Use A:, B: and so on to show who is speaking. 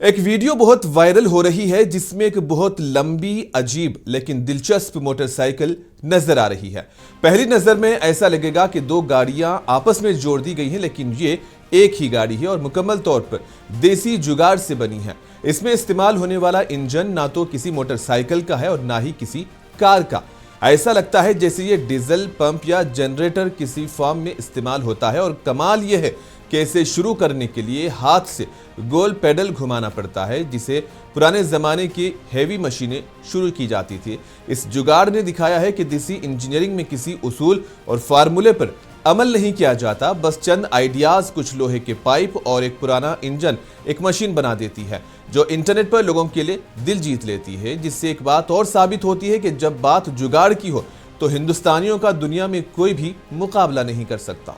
A: एक वीडियो बहुत वायरल हो रही है जिसमें एक बहुत लंबी, अजीब लेकिन दिलचस्प मोटरसाइकिल नजर आ रही है। पहली नजर में ऐसा लगेगा कि दो गाड़ियां आपस में जोड़ दी गई हैं, लेकिन ये एक ही गाड़ी है और मुकम्मल तौर पर देसी जुगाड़ से बनी है। इसमें इस्तेमाल होने वाला इंजन ना तो किसी मोटरसाइकिल का है और ना ही किसी कार का। ऐसा लगता है जैसे ये डीजल पंप या जनरेटर किसी फार्म में इस्तेमाल होता है। और कमाल यह है कि इसे शुरू करने के लिए हाथ से गोल पेडल घुमाना पड़ता है, जिसे पुराने जमाने की हेवी मशीनें शुरू की जाती थी। इस जुगाड़ ने दिखाया है कि देसी इंजीनियरिंग में किसी उसूल और फार्मूले पर अमल नहीं किया जाता, बस चंद आइडियाज, कुछ लोहे के पाइप और एक पुराना इंजन एक मशीन बना देती है जो इंटरनेट पर लोगों के लिए दिल जीत लेती है। जिससे एक बात और साबित होती है कि जब बात जुगाड़ की हो तो हिंदुस्तानियों का दुनिया में कोई भी मुकाबला नहीं कर सकता।